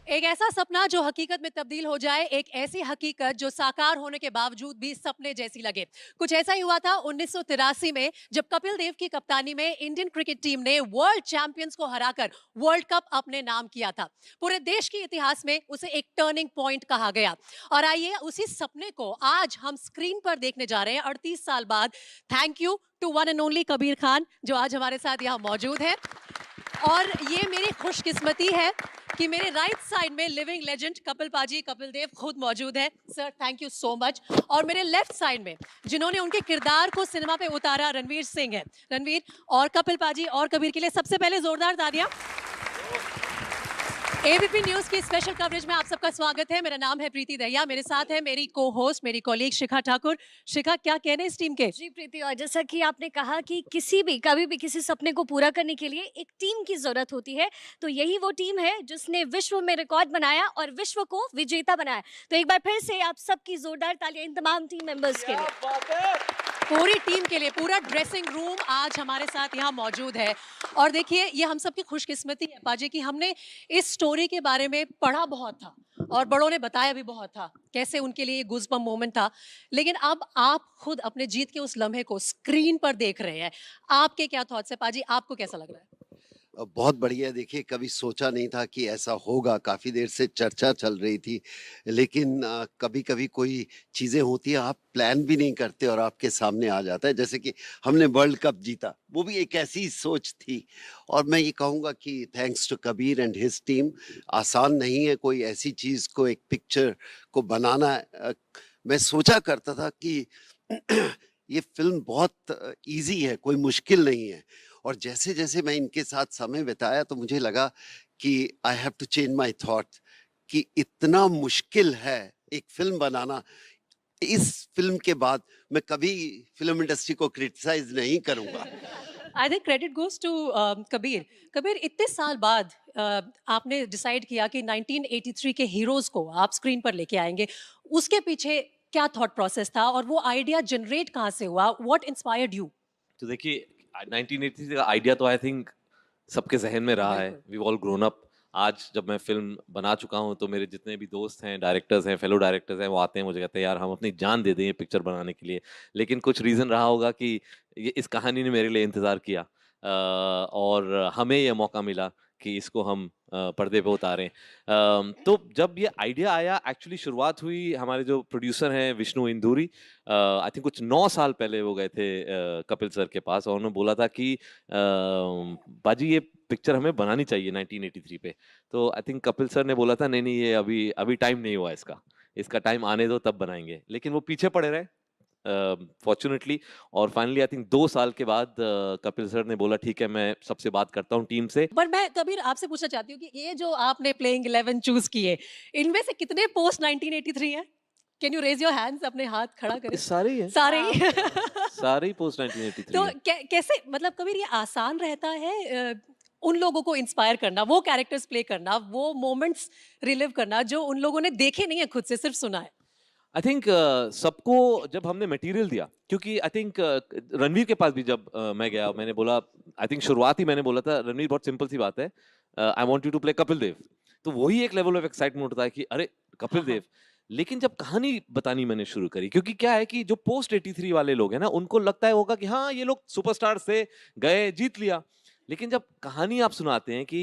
एक ऐसा सपना जो हकीकत में तब्दील हो जाए, एक ऐसी हकीकत जो साकार होने के बावजूद भी सपने जैसी लगे। कुछ ऐसा ही हुआ था 1983 में, जब कपिल देव की कप्तानी में इंडियन क्रिकेट टीम ने वर्ल्ड चैंपियंस को हराकर वर्ल्ड कप अपने नाम किया था। पूरे देश के इतिहास में उसे एक टर्निंग पॉइंट कहा गया। और आइए उसी सपने को आज हम स्क्रीन पर देखने जा रहे हैं 38 साल बाद। Thank you to one and only Kabir Khan, जो आज हमारे साथ यहाँ मौजूद है। और ये मेरी खुशकिस्मती है कि मेरे राइट साइड में लिविंग लेजेंड कपिल पाजी, कपिल देव खुद मौजूद है। Sir, thank you so much. और मेरे लेफ्ट साइड में जिन्होंने उनके किरदार को सिनेमा पे उतारा, रणवीर सिंह है। रणवीर और कपिल पाजी और कबीर के लिए सबसे पहले जोरदार तालियां। एबीपी न्यूज की स्पेशल कवरेज में आप सबका स्वागत है। मेरा नाम है प्रीति दहिया, मेरे साथ है मेरी को होस्ट, मेरी कॉलीग शिखा ठाकुर। शिखा, क्या कहने इस टीम के? जी प्रीति, और जैसा कि आपने कहा कि किसी भी कभी भी किसी सपने को पूरा करने के लिए एक टीम की जरूरत होती है, तो यही वो टीम है जिसने विश्व में रिकॉर्ड बनाया और विश्व को विजेता बनाया। तो एक बार फिर से आप सबकी जोरदार तालियां इन तमाम टीम मेंबर्स के लिए। पूरी टीम के लिए पूरा ड्रेसिंग रूम आज हमारे साथ यहाँ मौजूद है। और देखिए, ये हम सबकी खुशकिस्मती है पाजी कि हमने इस स्टोरी के बारे में पढ़ा बहुत था और बड़ों ने बताया भी बहुत था कैसे उनके लिए गूज़बम्प मोमेंट था। लेकिन अब आप खुद अपने जीत के उस लम्हे को स्क्रीन पर देख रहे हैं। आपके क्या थॉट्स है पाजी? आपको कैसा लग रहा है? बहुत बढ़िया। देखिए, कभी सोचा नहीं था कि ऐसा होगा। काफ़ी देर से चर्चा चल रही थी, लेकिन कभी-कभी कोई चीज़ें होती हैं, आप प्लान भी नहीं करते और आपके सामने आ जाता है। जैसे कि हमने वर्ल्ड कप जीता, वो भी एक ऐसी सोच थी। और मैं ये कहूँगा कि thanks to Kabir and his team. आसान नहीं है कोई ऐसी चीज़ को, एक पिक्चर को बनाना। मैं सोचा करता था कि ये फ़िल्म बहुत ईज़ी है, कोई मुश्किल नहीं है। और जैसे-जैसे मैं इनके साथ समय बिताया तो मुझे लगा कि I have to change my thought, कि इतना मुश्किल है एक फ़िल्म बनाना। इस फ़िल्म के बाद मैं कभी फ़िल्म इंडस्ट्री को क्रिटिसाइज़ नहीं करूँगा। I think credit goes to Kabir. Kabir, इतने साल बाद आपने डिसाइड किया कि 1983 के हीरोज को आप स्क्रीन पर लेके आएंगे। उसके पीछे क्या थॉट प्रोसेस था और वो आइडिया जनरेट कहाँ से हुआ? What inspired you? तो देखिए, 1983 का आइडिया तो आई थिंक सबके जहन में रहा है। बिल्कुल। We all grown up. आज जब मैं फिल्म बना चुका हूं तो मेरे जितने भी दोस्त हैं, डायरेक्टर्स हैं, फेलो डायरेक्टर्स हैं, वो आते हैं मुझे कहते हैं यार हम अपनी जान दे दें ये पिक्चर बनाने के लिए। लेकिन कुछ रीजन रहा होगा कि ये इस कहानी ने मेरे लिए इंतजार किया, और हमें ये मौका मिला कि इसको हम पर्दे पे उतारें। तो जब ये आइडिया आया, एक्चुअली शुरुआत हुई हमारे जो प्रोड्यूसर हैं विष्णु इंदूरी, आई थिंक कुछ 9 साल पहले वो गए थे कपिल सर के पास और उन्होंने बोला था कि बाजी ये पिक्चर हमें बनानी चाहिए 1983 पे। तो आई थिंक कपिल सर ने बोला था नहीं नहीं, ये अभी अभी टाइम नहीं हुआ इसका, इसका टाइम आने दो तब बनाएंगे। लेकिन वो पीछे पड़े रहे फॉर्चुनेटली। और फाइनली आई थिंक 2 साल के बाद कपिल सर ने बोला ठीक है मैं सबसे बात करता हूँ टीम से। पर मैं कबीर आपसे पूछना चाहती हूँ कि ये जो आपने प्लेइंग 11 चूज किए, इनमें से कितने पोस्ट 1983 हैं? Can you raise your hands? अपने हाथ खड़ा करें। सारे ही है, सारे ही? सारे ही पोस्ट 1983 तो है। कैसे, मतलब कबीर ये आसान रहता है उन लोगों को इंस्पायर करना, वो कैरेक्टर्स प्ले करना, वो मोमेंट्स रिलिव करना जो उन लोगों ने देखे नहीं है, खुद से सिर्फ सुना है? आई थिंक सबको जब हमने मटेरियल दिया, क्योंकि आई थिंक रणवीर के पास भी जब मैं गया, मैंने बोला, आई थिंक शुरुआत ही मैंने बोला था रणवीर बहुत सिंपल सी बात है, I want you to play Kapil Dev. तो वही एक लेवल ऑफ एक्साइटमेंट होता है कि अरे कपिल हाँ, देव। लेकिन जब कहानी बतानी मैंने शुरू करी, क्योंकि क्या है कि जो पोस्ट 83 वाले लोग हैं ना, उनको लगता है होगा कि हाँ ये लोग सुपरस्टार से गए जीत लिया। लेकिन जब कहानी आप सुनाते हैं कि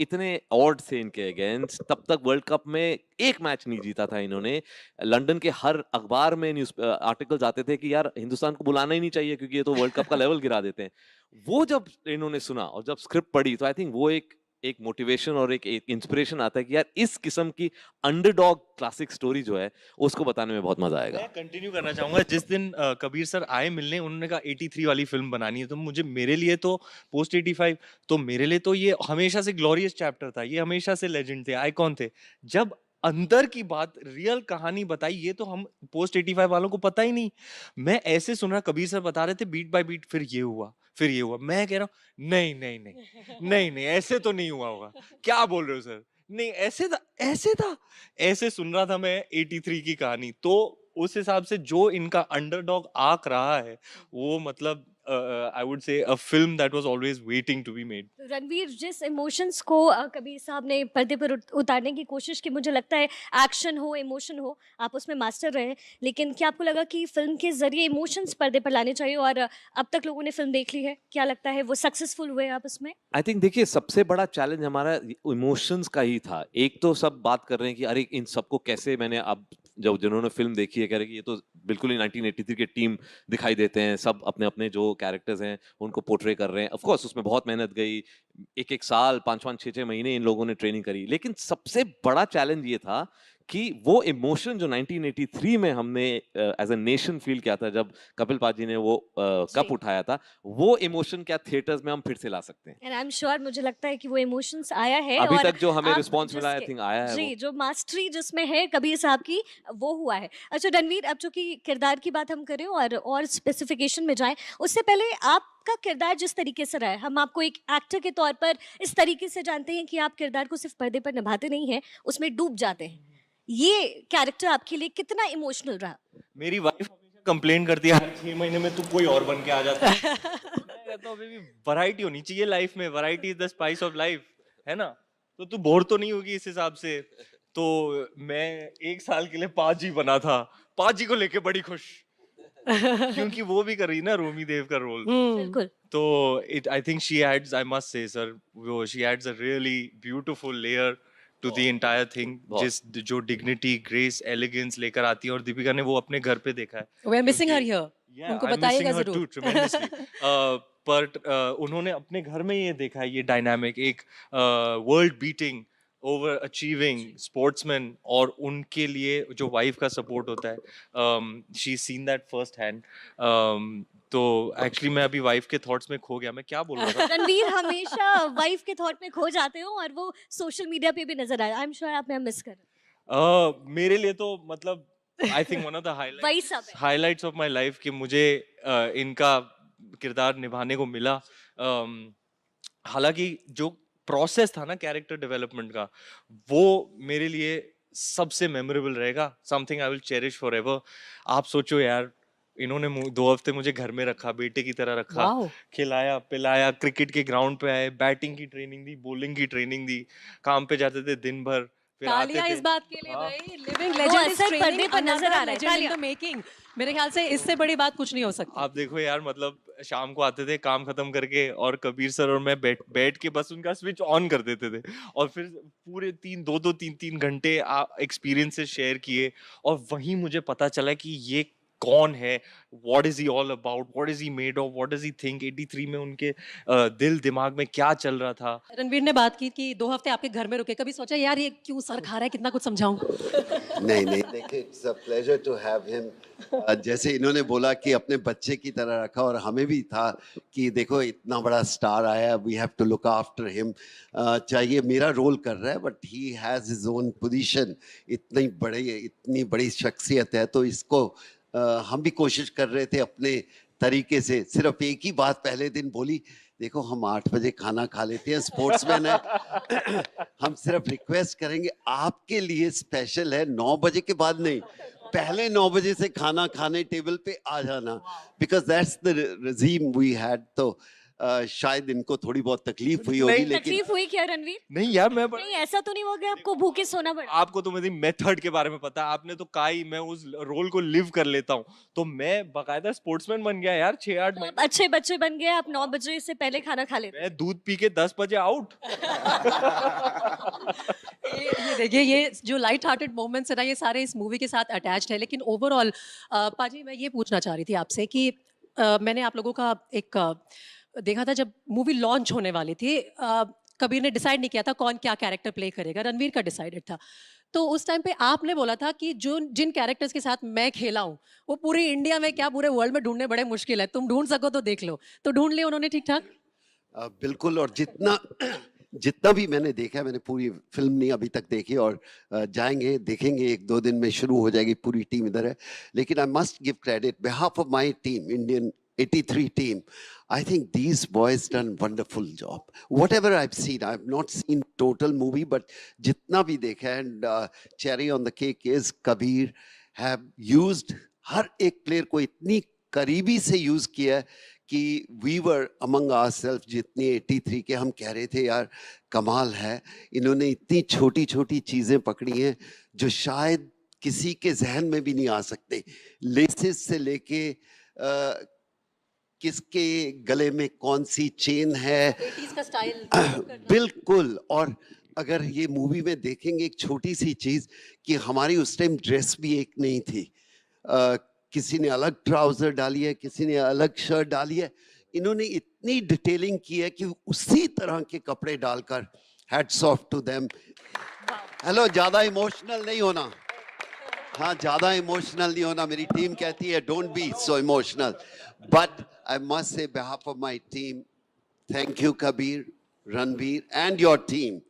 इतने ऑड से इनके अगेंस्ट, तब तक वर्ल्ड कप में एक मैच नहीं जीता था इन्होंने। लंदन के हर अखबार में न्यूज आर्टिकल्स आते थे कि यार हिंदुस्तान को बुलाना ही नहीं चाहिए क्योंकि ये तो वर्ल्ड कप का लेवल गिरा देते हैं। वो जब इन्होंने सुना और जब स्क्रिप्ट पढ़ी तो आई थिंक वो एक एक मोटिवेशन और एक इंस्पिरेशन आता है कि यार इस किस्म की अंडरडॉग क्लासिक स्टोरी जो है उसको बताने में बहुत मजा आएगा। मैं कंटिन्यू करना चाहूंगा। जिस दिन कबीर सर आए मिलने, उन्होंने कहा 83 वाली फिल्म बनानी है, तो मुझे, मेरे लिए तो पोस्ट 85, तो मेरे लिए तो ये हमेशा से ग्लोरियस चैप्टर था, ये हमेशा से लेजेंड थे, आइकॉन थे। जब अंदर की बात, रियल कहानी बताई, ये तो हम पोस्ट 85 वालों को पता ही नहीं। मैं ऐसे सुन रहा, कबीर सर बता रहे थे बीट बाय बीट, फिर ये हुआ, फिर ये हुआ। मैं कह रहा हूँ नहीं नहीं नहीं नहीं नहीं, ऐसे तो नहीं हुआ होगा। क्या बोल रहे हो सर? नहीं, ऐसे था, ऐसे था, ऐसे सुन रहा था मैं 83 की कहानी। तो उस हिसाब से जो इनका अंडरडॉग आर्क रहा है, वो मतलब I would say a film that was always waiting to be made. Ranveer, जिस इमोशंस को कबीर साहब ने पर्दे पर उतारने की कोशिश की, मुझे लगता है एक्शन हो, इमोशन हो, आप उसमें मास्टर रहे हैं। लेकिन क्या आपको लगा कि फिल्म के जरिए इमोशंस पर्दे पर लाने चाहिए, और अब तक लोगों ने फिल्म देख ली है, क्या लगता है वो सक्सेसफुल हुए आप उसमें? आई थिंक देखिए सबसे बड़ा चैलेंज हमारा इमोशंस का ही था। एक तो सब बात कर रहे हैं कि अरे इन सबको कैसे, मैंने अब जब जिन्होंने फिल्म देखी है कह रहे कि ये तो बिल्कुल ही 1983 की टीम दिखाई देते हैं, सब अपने अपने जो कैरेक्टर्स हैं उनको पोर्ट्रे कर रहे हैं। ऑफ कोर्स उसमें बहुत मेहनत गई, एक एक साल 5-5 6-6 महीने इन लोगों ने ट्रेनिंग करी, लेकिन सबसे बड़ा चैलेंज ये था कि वो इमोशन जो 1983 में हमने एज अ नेशन फील किया था जब कपिल पाजी ने वो कप उठाया था, वो इमोशन क्या थिएटर्स में हम फिर से ला सकते हैं। एंड आई एम श्योर, मुझे लगता है कि वो इमोशंस आया है, अभी और तक जो हमें आप रिस्पॉन्स मिला आई जिसके- थिंक आया है जी, वो। जो मास्टरी जिसमें है कबीर साहब की, वो हुआ है। अच्छा रणवीर, अब चूंकि किरदार की बात हम करें और स्पेसिफिकेशन में जाएं, उससे पहले आपका किरदार जिस तरीके से रहा है, हम आपको एक एक्टर के तौर पर इस तरीके से जानते हैं कि आप किरदार को सिर्फ पर्दे पर निभाते नहीं हैं, उसमें डूब जाते हैं। ये कैरेक्टर आपके लिए कितना इमोशनल रहा? मेरी वाइफ हमेशा कंप्लेन करती है हर 6 महीने में तू कोई और बन के आ जाता है। मैं कहता हूँ बेबी वैरायटी होनी चाहिए लाइफ में, variety is the spice of life, है ना? तो तू बोर तो नहीं होगी इस हिसाब से। तो मैं 1 साल के लिए पाजी बना था, पाजी को लेके बड़ी खुश, क्योंकि वो भी कर रही ना रोमी देव का रोल। बिल्कुल। तो I think she adds, I must say sir, वो she adds a really beautiful layer to the entire thing, जिस जो डिग्निटी, ग्रेस, एलिगेंस लेकर आती है, और दीपिका ने वो अपने घर पे देखा है। We are missing her here. Yeah, उनको I'm missing बताइएगा her जरूर। too tremendously. But उन्होंने अपने घर में ये देखा है, ये डायनामिक, एक world beating, over achieving sportsman, और उनके लिए जो वाइफ का सपोर्ट होता है, she seen that first hand. तो एक्चुअली मैं अभी वाइफ के थॉट्स में खो गया, मैं क्या बोल रहा था? रणवीर हमेशा वाइफ के थॉट में खो जाते हो, और वो सोशल मीडिया पे भी नजर आया। आई एम श्योर आप मिस कर रहे मेरे लिए तो मतलब I think one of the हो। वही सब है। हाइलाइट्स ऑफ माय लाइफ कि मुझे इनका किरदार निभाने को मिला। हालांकि जो प्रोसेस था ना कैरेक्टर डेवलपमेंट का, वो मेरे लिए सबसे मेमोरेबल रहेगा, something I will cherish forever. आप सोचो यार, इन्होंने 2 हफ्ते मुझे घर में रखा, बेटे की तरह रखा, वाओ। खिलाया पिलाया, क्रिकेट के ग्राउंड पे आए, बैटिंग की ट्रेनिंग दी, बॉलिंग की ट्रेनिंग दी, काम पे जाते थे दिन भर, फिर आते तालियां थे। इस बात के लिए हाँ। भाई, लिविंग वो लेजेंड इज असर ट्रेनिंग पर्दे पर नजर आ रहा है, लेजेंड इन तालियां। The making. मेरे ख्याल से इससे बड़ी बात कुछ नहीं हो सकती। आप देखो यार, मतलब शाम को आते थे काम खत्म करके, और कबीर सर और मैं बैठ के बस उनका स्विच ऑन कर देते थे, और फिर पूरे 3 घंटे एक्सपीरियंसेस शेयर किए, और वहीं मुझे पता चला कि ये कौन है, what is he all about, what is he made of, what does he think. 83 में उनके दिल दिमाग में क्या चल रहा था। रणवीर ने बात की कि 2 हफ्ते आपके घर में रुके, कभी सोचा यार ये क्यों सर खा रहा है, कितना कुछ समझाऊं? नहीं देखिए, it's a pleasure to have him. जैसे इन्होंने बोला कि अपने बच्चे की तरह रखा, और हमें भी था कि देखो इतना बड़ा स्टार आया, we have to look after him. चाहिए मेरा रोल कर रहा है, but he has his own position. इतनी बड़ी शख्सियत है, तो इसको हम भी कोशिश कर रहे थे अपने तरीके से। सिर्फ एक ही बात पहले दिन बोली, देखो हम 8 बजे खाना खा लेते हैं, स्पोर्ट्समैन है। हम सिर्फ रिक्वेस्ट करेंगे आपके लिए स्पेशल है, 9 बजे के बाद नहीं, पहले 9 बजे से खाना खाने टेबल पे आ जाना, because that's the regime we had। तो शायद इनको थोड़ी बहुत तकलीफ हुई होगी, नहीं, लेकिन तकलीफ हुई क्या रणवीर? नहीं यार, मैं नहीं, ऐसा तो नहीं हो गया आपको भूखे सोना पड़ा? आपको तो मेरी मेथड के बारे में पता है, आपने तो कहा ही मैं उस रोल को लिव कर लेता हूँ, तो मैं बकायदा स्पोर्ट्समैन बन गया यार 6-8 तो महीने। आप अच्छे बच्चे बन गए, आप 9 बजे से पहले खाना खा लेते। मैं दूध पी के 10 बजे आउट। ये देखिए, ये जो लाइट हार्टेड मोमेंट्स है ना, ये सारे इस मूवी के साथ अटैच्ड है। लेकिन ओवरऑल पाजी, मैं ये पूछना चाह रही थी आपसे कि मैंने आप लोगों का एक देखा था जब मूवी लॉन्च होने वाली थी, कबीर ने डिसाइड नहीं किया था कौन क्या कैरेक्टर प्ले करेगा, रणवीर का डिसाइडेड था। तो उस टाइम पे आपने बोला था कि जो जिन कैरेक्टर्स के साथ मैं खेला हूँ वो पूरी इंडिया में क्या पूरे वर्ल्ड में ढूंढने बड़े मुश्किल है, तुम ढूंढ सको तो देख लो। तो ढूंढ लिए उन्होंने ठीक ठाक? बिल्कुल। और जितना भी मैंने देखा है, मैंने पूरी फिल्म नहीं अभी तक देखी, और जाएंगे देखेंगे, 1-2 दिन में शुरू हो जाएगी, पूरी टीम इधर है। लेकिन I must give credit behalf of my team, Indian 83 team. I think these boys done wonderful job. Whatever I've seen, I've not seen total movie, but जितना भी देखा है, and cherry on the cake is Kabir have used हर एक player को इतनी करीबी से use किया है कि वी वर अमंग आवरसेल्फ जितनी 83 के हम कह रहे थे यार कमाल है, इन्होंने इतनी छोटी छोटी चीजें पकड़ी हैं जो शायद किसी के जहन में भी नहीं आ सकते। लेसेस से लेके किसके गले में कौन सी चेन है, 80s का स्टाइल बिल्कुल। और अगर ये मूवी में देखेंगे एक छोटी सी चीज कि हमारी उस टाइम ड्रेस भी एक नहीं थी, किसी ने अलग ट्राउजर डाली है, किसी ने अलग शर्ट डाली है, इन्होंने इतनी डिटेलिंग की है कि उसी तरह के कपड़े डालकर, hats off to them. Hello, ज्यादा इमोशनल नहीं होना, हाँ ज्यादा इमोशनल नहीं होना, मेरी टीम कहती है don't be so emotional, but I must से behalf of my team, thank you Kabir, Ranveer and your team.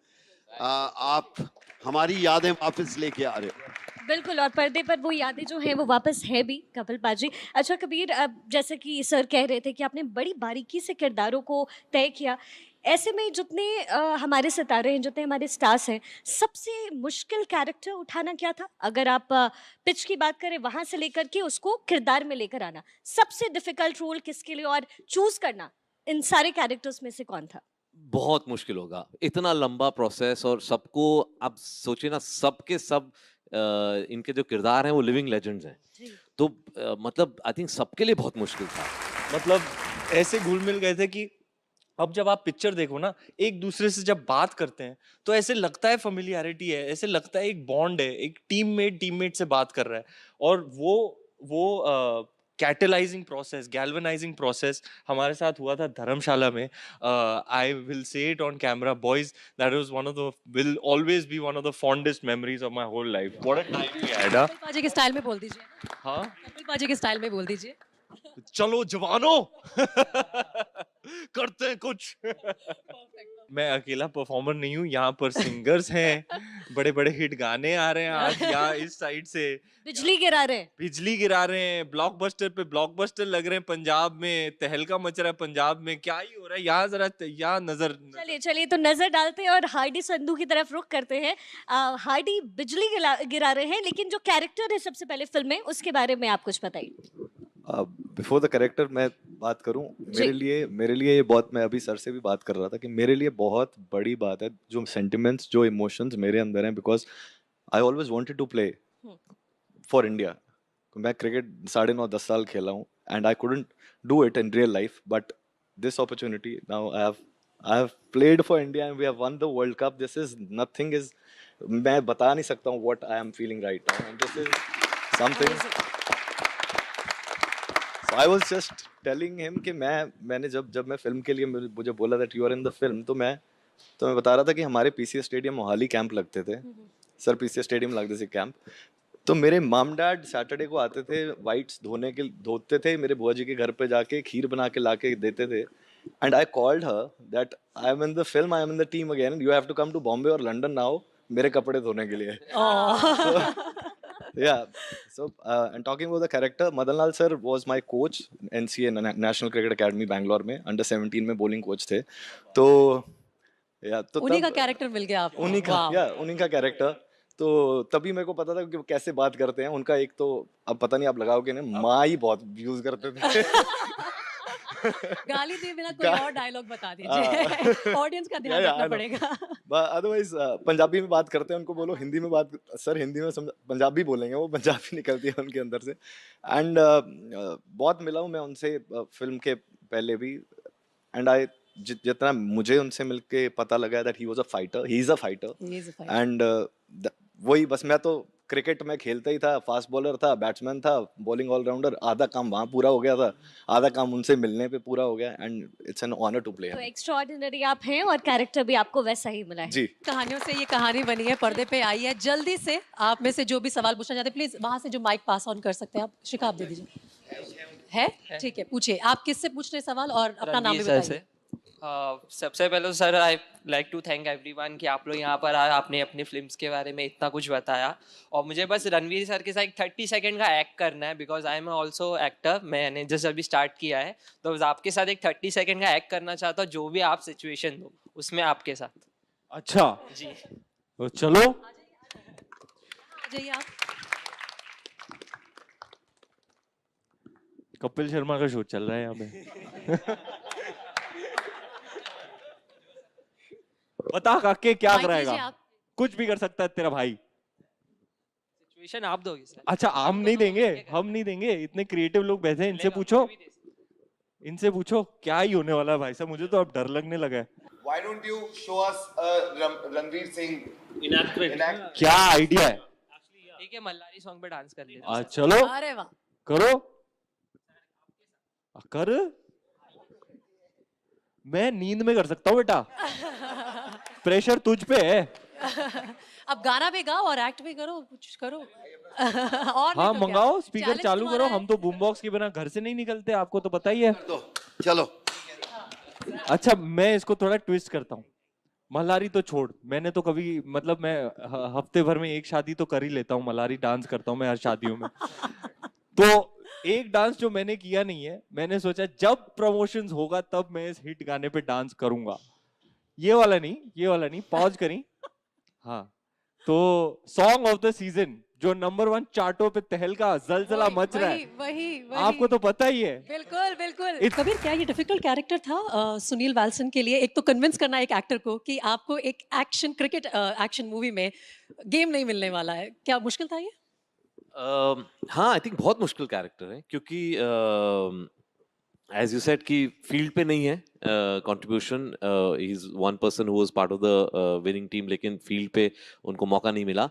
आप हमारी यादें वापस लेके आ रहे हो। बिल्कुल, और पर्दे पर वो यादें जो हैं वो वापस है भी कपिल पाजी। अच्छा कबीर, अब जैसे कि सर कह रहे थे कि आपने बड़ी बारीकी से किरदारों को तय किया, ऐसे में जितने हमारे सितारे हैं, जितने हमारे स्टार्स हैं, सबसे मुश्किल कैरेक्टर उठाना क्या था? अगर आप पिच की बात करें वहाँ से लेकर के उसको किरदार में लेकर आना, सबसे डिफिकल्ट रोल किसके लिए, और चूज करना इन सारे कैरेक्टर्स में से कौन था? बहुत मुश्किल होगा, इतना लंबा प्रोसेस, और सबको आप सोचिए ना, सबके सब इनके जो किरदार हैं वो लिविंग लेजेंड्स हैं, तो मतलब आई थिंक सबके लिए बहुत मुश्किल था। मतलब ऐसे घुल मिल गए थे कि अब जब आप पिक्चर देखो ना, एक दूसरे से जब बात करते हैं तो ऐसे लगता है फेमिलियरिटी है, ऐसे लगता है एक बॉन्ड है, एक टीममेट से बात कर रहा है। और वो कैटलाइजिंग प्रोसेस, गैल्वेनाइजिंग प्रोसेस हमारे साथ हुआ था धर्मशाला में। I will say it on camera boys, that was one of the, will always be one of the fondest memories of my whole life. What a time we had. Kapil paaji के style में बोल दीजिए, हाँ, कपिल पाजी के स्टाइल में बोल दीजिए। चलो जवानों करते हैं कुछ। मैं अकेला परफॉर्मर नहीं हूँ, यहाँ पर सिंगर्स हैं, बड़े बड़े हिट गाने आ रहे हैं आज यहाँ इस साइड से, बिजली गिरा रहे हैं। बिजली गिरा रहे हैं, ब्लॉकबस्टर पे ब्लॉकबस्टर लग रहे हैं, पंजाब में तहलका मच रहा है, पंजाब में क्या ही हो रहा है यहाँ, जरा यहाँ नजर। चलिए तो नजर डालते हैं और हार्डी संधू की तरफ रुख करते हैं। हार्डी बिजली गिरा रहे हैं, लेकिन जो कैरेक्टर है सबसे पहले फिल्म में, उसके बारे में आप कुछ बताइए। बिफोर द कैरेक्टर मैं बात करूं, मेरे लिए ये बहुत, मैं अभी सर से भी बात कर रहा था कि मेरे लिए बहुत बड़ी बात है जो सेंटिमेंट्स, जो इमोशंस मेरे अंदर हैं, because I always wanted to play for India. मैं क्रिकेट 9.5-10 साल खेला हूँ and I couldn't do it in real life, but this opportunity now I have played for India and we have won the world cup. This is nothing, is, मैं बता नहीं सकता हूँ what I am feeling right now, and this is something. I was just telling him कि मैंने जब मैं film के लिए मुझे बोला that you are in the film, तो मैं बता रहा था कि हमारे पीसीए स्टेडियम मोहाली कैंप लगते थे, सर पीसीए स्टेडियम लगते थे कैंप, तो मेरे मम डैड सैटरडे को आते थे, वाइट्स धोते थे, मेरे बुआ जी के घर पे जाके खीर बना के लाके देते थे, and I called her that I am in the film, I am in the team again, you have to come to Bombay और लंदन नाउ मेरे कपड़े धोने के लिए। Yeah, so and talking about the character, Madan Lal sir was my coach, NCA National Cricket Academy Bangalore में under 17 में bowling coach थे, तो तो उन्हीं का कैरेक्टर मिल गया आपको। उन्हीं का कैरेक्टर, तो तभी मेरे को पता था कि वो कैसे बात करते हैं। उनका एक तो, अब पता नहीं आप लगाओगे ना, माँ ही बहुत यूज करते थे। गाली दिए बिना कोई और डायलॉग बता दीजिए, ऑडियंस का ध्यान रखना पड़ेगा। अदरवाइज पंजाबी में बात करते हैं, उनको बोलो हिंदी में बात, सर हिंदी में पंजाबी बोलेंगे, वो पंजाबी निकलती है उनके अंदर से। एंड बहुत मिला हूँ मैं उनसे फिल्म के पहले भी, एंड आई जितना मुझे उनसे मिलके पता लगा that he was a fighter, he is a fighter, and वही बस, मैं तो क्रिकेट में खेलता ही था, फास्ट बॉलर था, बैट्समैन था, बॉलिंग ऑलराउंडर, आधा काम वहाँ पूरा हो गया था, आधा काम उनसे मिलने पे पूरा हो गया, and it's an honour to play. तो एक्स्ट्राऑर्डिनरी आप हैं और कैरेक्टर भी आपको वैसा ही मिला है। जी, कहानियों से ये कहानी बनी है, पर्दे पे आई है। जल्दी से आप में से जो भी सवाल पूछना चाहते हैं, प्लीज वहां से जो माइक पास ऑन कर सकते हैं आप, शिखा आप दे दीजिए। है ठीक है, पूछिए आप किससे पूछ रहे सवाल और अपना नाम भी बताइए। सबसे पहले तो sir I like to thank everyone कि आप लोग यहाँ पर आए, आपने अपनी फिल्म्स के बारे में इतना कुछ बताया, और मुझे बस रणवीर सर के साथ एक 30 सेकंड का एक्ट करना है, because I am also actor, मैंने जस्ट अभी स्टार्ट किया है, तो बस आपके साथ एक 30 सेकंड का एक्ट करना चाहता हूँ, जो भी आप सिचुएशन दो उसमें आपके साथ। अच्छा जी, तो चलो आ जाइए आप। कपिल शर्मा का शो चल रहा है यहाँ पे। बता काके क्या माइक कराएगा? लीजिए आप। कुछ भी कर सकता है तेरा भाई। सिचुएशन आप दोगे सर। अच्छा हम नहीं देंगे, हम नहीं देंगे, इतने क्रिएटिव लोग बैठे हैं, इनसे पूछो, इनसे पूछो क्या ही होने वाला है भाई साहब, मुझे तो अब डर लगने लगा है। Why don't you show us Ranveer Singh in act? क्या आइडिया है? ठीक है, मल्लारी सॉन्ग पे डांस कर लेते हैं। चलो अरे वाह। करो, कर, मैं नींद में कर सकता हूँ बेटा, प्रेशर तुझ पे है। अब गाना भी गाओ और एक्ट भी करो, कुछ करो। और नहीं हाँ तो क्या? मंगाओ, स्पीकर Challenge चालू करो, तुम्हारा है। हम तो बूम बॉक्स के बिना घर से नहीं निकलते, आपको तो पता ही है। तो चलो अच्छा मैं इसको थोड़ा ट्विस्ट करता हूँ, मल्हारी तो छोड़, मैंने तो कभी मतलब मैं हफ्ते भर में एक शादी तो कर ही लेता हूँ, मल्हारी डांस करता हूँ मैं हर शादियों में। तो एक डांस जो मैंने किया नहीं है, मैंने सोचा जब प्रमोशंस होगा तब मैं इस हिट गाने पे डांस करूंगा। ये वाला नहीं, ये वाला नहीं, पॉज करी। हाँ तो सॉन्ग ऑफ द सीजन जो नंबर 1 चार्टों पे तहलका जलजला वही, मच रहा है, वही आपको तो पता ही है। बिल्कुल बिल्कुल। कबीर क्या ये डिफिकल्ट कैरेक्टर था सुनील वाल्सन के लिए, एक तो कन्विंस करना एक एक्टर को कि आपको एक एक्शन क्रिकेट एक्शन मूवी में गेम नहीं मिलने वाला है, क्या मुश्किल था ये? हाँ आई थिंक बहुत मुश्किल कैरेक्टर है, क्योंकि एज यू सेड कि फील्ड पे नहीं है contribution, he is one person who was part of the winning team, लेकिन फील्ड पे उनको मौका नहीं मिला।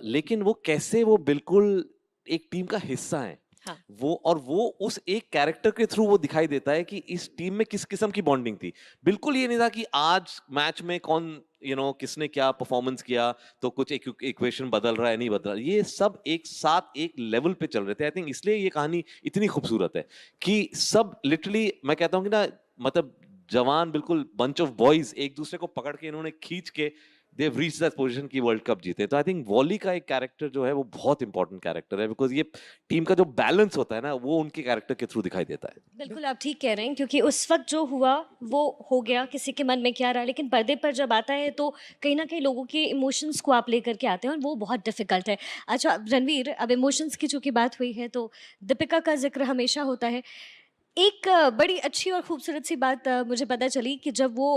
लेकिन वो कैसे वो बिल्कुल एक टीम का हिस्सा है। हाँ। वो उस एक कैरेक्टर के थ्रू वो दिखाई देता है कि इस टीम में किस किस्म की बॉन्डिंग थी। बिल्कुल ये नहीं था कि आज मैच में कौन किसने क्या परफॉर्मेंस किया तो कुछ एक इक्वेशन बदल रहा है नहीं बदल रहा, ये सब एक साथ एक लेवल पे चल रहे थे। आई थिंक इसलिए ये कहानी इतनी खूबसूरत है कि सब लिटरली, मैं कहता हूँ कि ना, मतलब जवान बिल्कुल बंच ऑफ बॉयज एक दूसरे को पकड़ के इन्होंने खींच के they have reached that position की वर्ल्ड कप जीते। तो आई थिंक वॉली का एक कैरेक्टर जो है वो बहुत इंपॉर्टेंट कैरेक्टर है, बिकॉज ये टीम का जो बैलेंस होता है ना वो उनके कैरेक्टर के थ्रू दिखाई देता है। बिल्कुल आप ठीक कह रहे हैं, क्योंकि उस वक्त जो हुआ वो हो गया, किसी के मन में क्या रहा, लेकिन पर्दे पर जब आता है तो कहीं ना कहीं लोगों के इमोशंस को आप लेकर के आते हैं और वो बहुत डिफिकल्ट है। अच्छा रणवीर, अब इमोशंस की चूंकि बात हुई है तो दीपिका का जिक्र हमेशा होता है। एक बड़ी अच्छी और खूबसूरत सी बात मुझे पता चली कि जब वो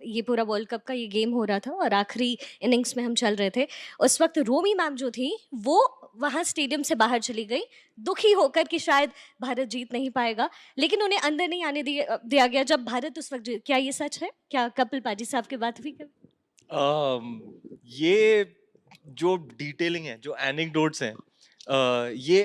ये पूरा वर्ल्ड कप का ये गेम हो रहा था और आखिरी इनिंग्स में हम चल रहे थे, उस वक्त रोमी मैम जो थी वो वहाँ स्टेडियम से बाहर चली गई, दुखी होकर कि शायद भारत जीत नहीं पाएगा, लेकिन उन्हें अंदर नहीं आने दिया गया जब भारत उस वक्त क्या ये सच है? क्या कपिल पाजी साहब की बात हुई कभी? ये जो डिटेलिंग है, जो एनेक्डोट्स हैं, ये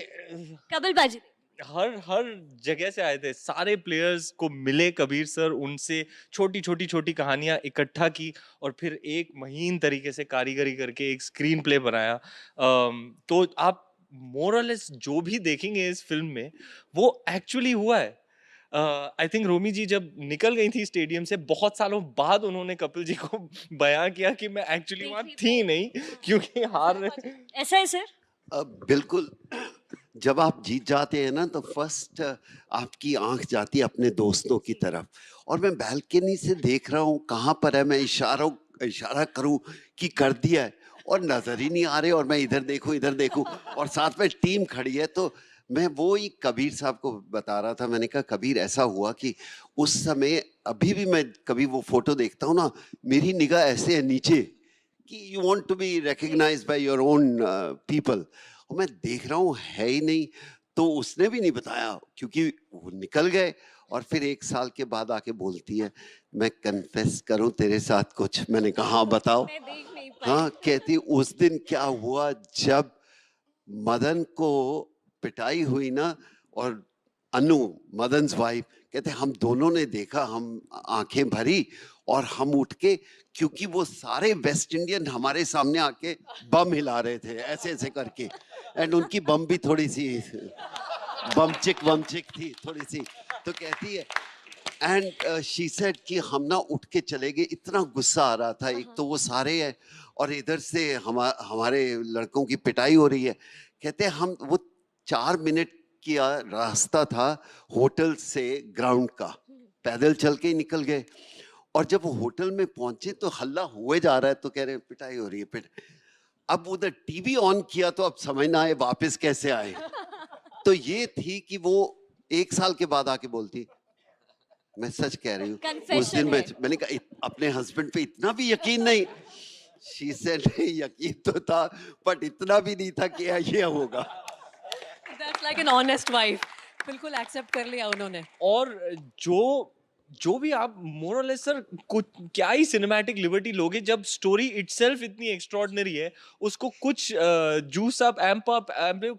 कपिल पाजी हर जगह से आए थे, सारे प्लेयर्स को मिले कबीर सर, उनसे छोटी कहानियां इकट्ठा की और फिर एक महीन तरीके से कारीगरी करके एक स्क्रीन प्ले बनाया। तो आप मोरलेस जो भी देखेंगे इस फिल्म में वो एक्चुअली हुआ है। आई थिंक रोमी जी जब निकल गई थी स्टेडियम से, बहुत सालों बाद उन्होंने कपिल जी को बयां किया कि मैं एक्चुअली वहां थी नहीं क्योंकि हार। ऐसा है सर? बिल्कुल, जब आप जीत जाते हैं ना तो फर्स्ट आपकी आंख जाती है अपने दोस्तों की तरफ, और मैं बैल्कनी से देख रहा हूँ कहाँ पर है, मैं इशारा करूँ कि कर दिया है और नजर ही नहीं आ रहे, और मैं इधर देखूं और साथ में टीम खड़ी है। तो मैं वो ही कबीर साहब को बता रहा था, मैंने कहा कबीर ऐसा हुआ कि उस समय, अभी भी मैं कभी वो फोटो देखता हूँ ना, मेरी निगाह ऐसे है नीचे कि you want to be recognised by your own people, और मैं देख रहा हूँ है ही नहीं। तो उसने भी नहीं बताया क्योंकि वो निकल गए, और फिर 1 साल के बाद आके बोलती है, मैं कन्फेस करूं तेरे साथ कुछ? मैंने कहा हाँ बताओ। मैं देख नहीं पाई। हाँ, कहती उस दिन क्या हुआ जब मदन को पिटाई हुई ना, और अनु मदन्स वाइफ, कहते हम दोनों ने देखा, हम आंखें भरी और हम उठ के, क्योंकि वो सारे वेस्ट इंडियन हमारे सामने आके बम हिला रहे थे ऐसे ऐसे करके, एंड उनकी बम भी थोड़ी सी बमचिक थी थोड़ी सी। तो कहती है एंड शी सेड कि हम ना उठ के चले गए, इतना गुस्सा आ रहा था, एक तो वो सारे है और इधर से हमारे लड़कों की पिटाई हो रही है। कहते हम वो 4 मिनट का रास्ता था होटल से ग्राउंड का, पैदल चल के ही निकल गए, और जब वो होटल में पहुंचे तो हल्ला हुए जा रहा है, तो कह रहे हैं पिटाई हो रही है अब उधर टीवी ऑन किया तो अब समझ ना आए वापस कैसे आए। तो ये थी कि वो 1 साल के बाद आके बोलती, मैं सच कह रही हूँ, उस Confession दिन है। मैंने कहा अपने हस्बैंड पे इतना भी यकीन नहीं। शी सेड यकीन तो था बट इतना भी नहीं था कि ये होगा। That's like an honest wife. बिल्कुल एक्सेप्ट कर लिया उन्होंने। और जो जो भी आप मोर और लेस सर कुछ क्या ही सिनेमैटिक लिबर्टी लोगे जब स्टोरी इटसेल्फ इतनी एक्स्ट्रॉर्डिनरी है, उसको कुछ जूस अप एम्प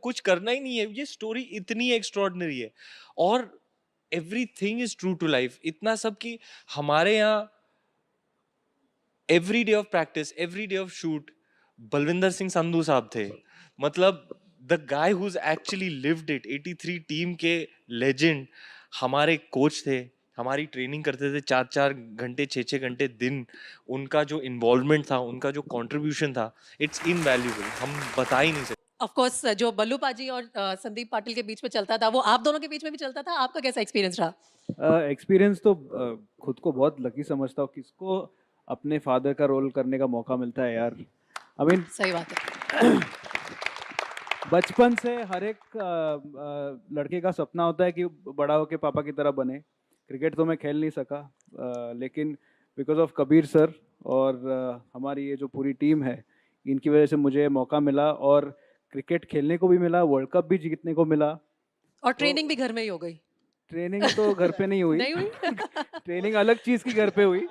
कुछ करना ही नहीं है, ये स्टोरी इतनी एक्स्ट्रॉर्डिनरी है और everything is true to life. इतना सब कि हमारे यहाँ every day of practice, every day of shoot Balwinder Singh Sandhu sahab थे। मतलब the guy who's actually lived it. 83 team के लेजेंड हमारे कोच थे, हमारी ट्रेनिंग करते थे 4-4 घंटे 6-6 घंटे दिन। उनका जो इन्वॉल्वमेंट था, उनका जो कंट्रीब्यूशन था, इट्स इनवैल्यूएबल, हम बता ही नहीं सकते। ऑफ कोर्स जो बल्लू पाजी और संदीप पाटिल के बीच में चलता था वो आप दोनों के बीच में भी चलता था। आपका कैसा एक्सपीरियंस रहा? एक्सपीरियंस तो खुद को बहुत लकी समझता हूँ, किसको अपने फादर का रोल करने का मौका मिलता है यार। आई मीन सही बात है। बचपन से हर एक लड़के का सपना होता है कि बड़ा होके पापा की तरह बने। क्रिकेट तो मैं खेल नहीं सका, लेकिन बिकॉज ऑफ कबीर सर और हमारी ये जो पूरी टीम है, इनकी वजह से मुझे मौका मिला और क्रिकेट खेलने को भी मिला, वर्ल्ड कप भी जीतने को मिला। और ट्रेनिंग भी घर में ही हो गई? ट्रेनिंग तो घर पे नहीं हुई। नहीं हुई? ट्रेनिंग अलग चीज़ की घर पे हुई।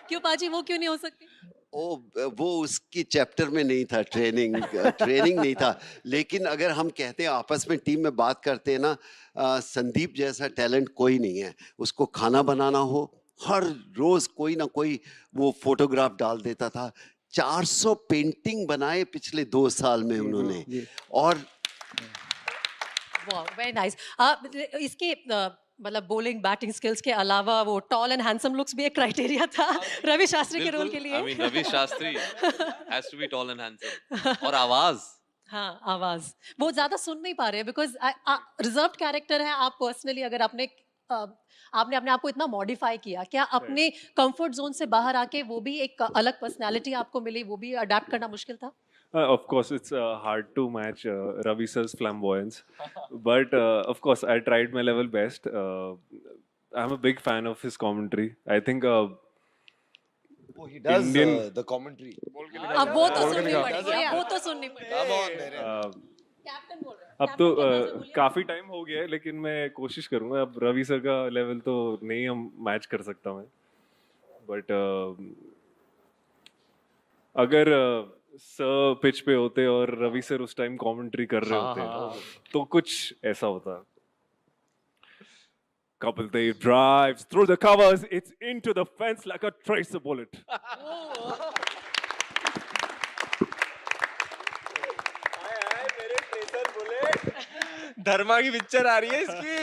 क्यों पाजी, वो क्यों नहीं हो सकती? वो उसकी चैप्टर में नहीं था, ट्रेनिंग नहीं था। लेकिन अगर हम कहते हैं आपस में टीम में बात करते हैं ना, संदीप जैसा टैलेंट कोई नहीं है। उसको खाना बनाना हो, हर रोज कोई ना कोई वो फोटोग्राफ डाल देता था। 400 पेंटिंग बनाए पिछले 2 साल में उन्होंने। और वेरी नाइस। इसके मतलब बॉलिंग बैटिंग स्किल्स के अलावा वो टॉल एंड हैंडसम लुक्स भी एक क्राइटेरिया था रवि शास्त्री के रोल के लिए। I mean Ravi Shastri has to be tall and handsome. और आवाज, हाँ आवाज वो ज्यादा सुन नहीं पा रहे बिकॉज रिजर्व्ड कैरेक्टर है आप। पर्सनली अगर आपने अपने आप को इतना मॉडिफाई किया, क्या अपने कंफर्ट जोन से बाहर आके वो भी एक अलग पर्सनालिटी आपको मिली, वो भी अडेप्ट करना मुश्किल था? Of course, it's hard to match Ravi sir's flamboyance, but of course, I tried my level best. I'm a big fan of his commentary. I think he does Indian the commentary. अब वो तो सुननी पड़ेगी, वो तो सुननी पड़ेगी। Come on, मेरे। कैप्टन बोल रहा है। अब तो काफी टाइम हो गया है, लेकिन मैं कोशिश करूंगा। अब रवि सर का लेवल तो नहीं हम मैच कर सकता मैं, बट अगर सर पिच पे होते और रवि सर उस टाइम कमेंट्री कर रहे होते तो कुछ ऐसा होता। Kapil Dev drives through the covers, it's into the fence like a tracer bullet. धर्मा की पिक्चर आ रही है इसकी।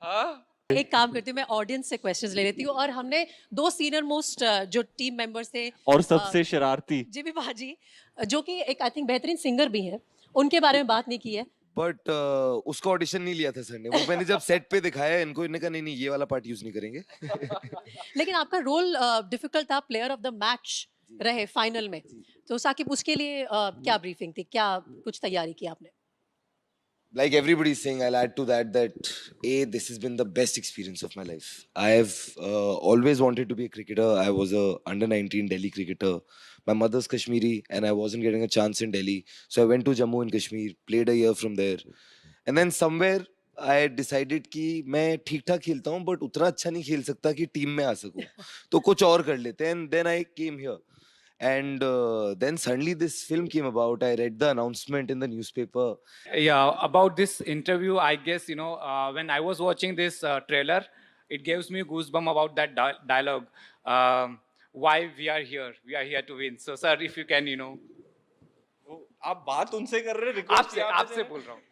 हाँ, एक काम करती हूँ, मैं ऑडियंस से क्वेश्चंस ले लेती हूँ और हमने 2 सीनियर मोस्ट जो टीम मेंबर्स थे और सबसे शरारती जीबी बाजी, जो कि एक आई थिंक बेहतरीन सिंगर भी है, उनके बारे में बात नहीं की है। बट उसका ऑडिशन नहीं लिया था सर ने। वो मैंने जब सेट पे दिखाया इनको, इन्होंने कहा नहीं ये वाला पार्ट यूज नहीं करेंगे। लेकिन आपका रोल डिफिकल्ट था, प्लेयर ऑफ द मैच रहे फाइनल में। तो साकिब उसके लिए क्या ब्रीफिंग थी, क्या कुछ तैयारी की आपने? Like everybody's saying, I'll add to that this has been the best experience of my life. I have always wanted to be a cricketer. I was a under-19 Delhi cricketer. My mother's Kashmiri and I wasn't getting a chance in Delhi. So I went to Jammu and Kashmir, played a year from there. And then somewhere I decided कि मैं ठीक ठाक खेलता हूँ but उतना अच्छा नहीं खेल सकता कि टीम में आ सकूँ। तो कुछ और कर लेते हैं। And then I came here. And then suddenly this film came about. I read the announcement in the newspaper. Yeah, about this interview, I guess, when I was watching this trailer, it gives me goosebumps about that dialogue. Why we are here to win. So, sir, if you can, आप बात उनसे कर रहे हैं? आपसे बोल रहा हूँ।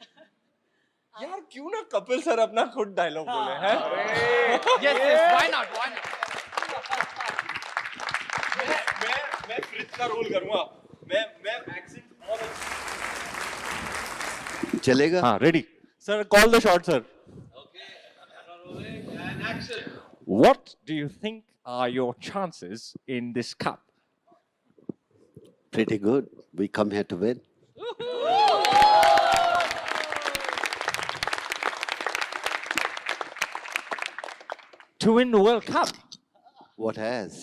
यार क्यों ना कपिल सर अपना खुद डायलॉग बोले हैं? Yes, why not? मैं फ्रिज का रोल करूंगा। मैं एक्सेंट और चलेगा? हाँ, ready sir, call the shot sir. What do you think are your chances in this cup? Pretty good. We come here to win. to win the World Cup. What has?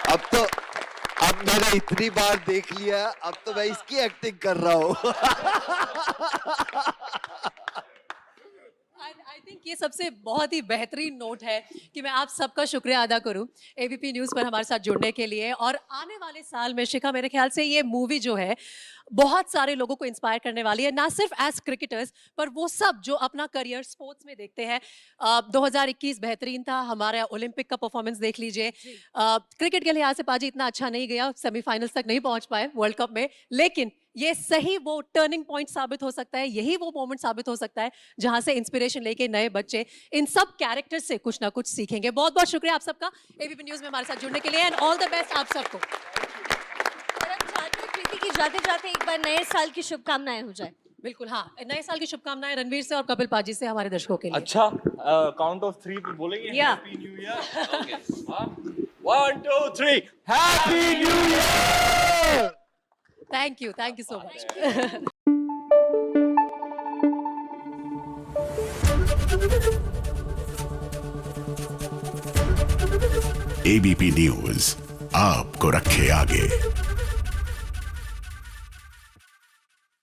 अब मैंने इतनी बार देख लिया, अब तो मैं इसकी एक्टिंग कर रहा हूँ। आई थिंक ये सबसे बहुत ही बेहतरीन नोट है कि मैं आप सबका शुक्रिया अदा करूं एबीपी न्यूज़ पर हमारे साथ जुड़ने के लिए। और आने वाले साल में शिखा, मेरे ख्याल से ये मूवी जो है बहुत सारे लोगों को इंस्पायर करने वाली है, ना सिर्फ एज क्रिकेटर्स पर वो सब जो अपना करियर स्पोर्ट्स में देखते हैं। 2021 बेहतरीन था, हमारा ओलंपिक का परफॉर्मेंस देख लीजिए। क्रिकेट के लिहाज से पाजी इतना अच्छा नहीं गया, सेमीफाइनल्स तक नहीं पहुंच पाए वर्ल्ड कप में, लेकिन ये सही वो टर्निंग पॉइंट साबित हो सकता है, यही वो मोमेंट साबित हो सकता है जहां से इंस्पिरेशन लेके नए बच्चे इन सब कैरेक्टर्स से कुछ ना कुछ सीखेंगे। बहुत बहुत शुक्रिया आप सबका एबीपी न्यूज़ में हमारे साथ जुड़ने के लिए, एंड ऑल द बेस्ट आप सबको। प्रीति की जाते जाते एक बार नए साल की शुभकामनाएं हो जाए। बिल्कुल, हाँ, नए साल की शुभकामनाएं रणवीर से और कपिल पाजी से हमारे दर्शकों के लिए। अच्छा, काउंट ऑफ 3 पे बोलेंगे Yeah. Happy new year. 1 2 3 happy new year. Thank you so much. ABP news आपको रखे आगे।